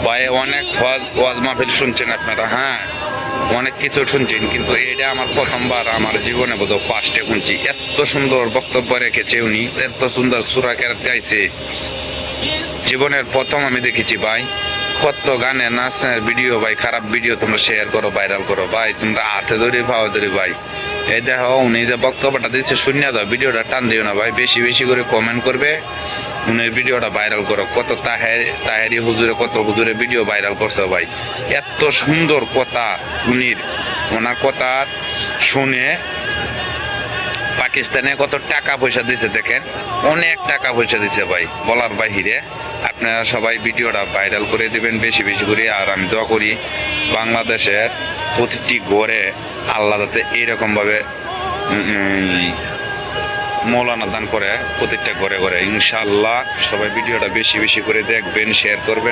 ভাই অনেক ওয়াজ মাহফিল শুনছেন আপনারা, হ্যাঁ অনেক কিছু শুনছেন, কিন্তু এটা আমার প্রথমবার আমার জীবনে বোধ ফার্স্টে শুনছি। এত সুন্দর বক্তব্য রেখেছে উনি, এত সুন্দর সূরা কেরাত গাইছে, জীবনের প্রথম আমি দেখেছি ভাই। কত গানে নাচের ভিডিও ভাই, খারাপ ভিডিও তোমরা শেয়ার করো, ভাইরাল করো ভাই, তোমরা হাতে ধরে পাওয়া ধরে ভাই। এই দেখো উনি যে বক্তব্যটা দিচ্ছে শুনিয়া দাও, ভিডিওটা টান দিও না ভাই, বেশি বেশি করে কমেন্ট করবে, উনির ভিডিওটা ভাইরাল করো। কত তাহেরি হুজুরে, কত হুজুরে ভিডিও ভাইরাল করছে ভাই। এত সুন্দর কথা উনির, ওনার কথা শুনে পাকিস্তানে কত টাকা পয়সা দিছে দেখেন, অনেক টাকা পয়সা দিছে ভাই, বলার বাহিরে। আপনারা সবাই ভিডিওটা ভাইরাল করে দিবেন বেশি বেশি করে। আর আমি দোয়া করি বাংলাদেশের প্রতিটি ঘরে আল্লাহ যাতে এইরকম ভাবে মৌলানা দান করে, প্রত্যেকটা ঘরে ঘরে ইনশাআল্লাহ। সবাই ভিডিওটা বেশি বেশি করে দেখবেন, শেয়ার করবেন।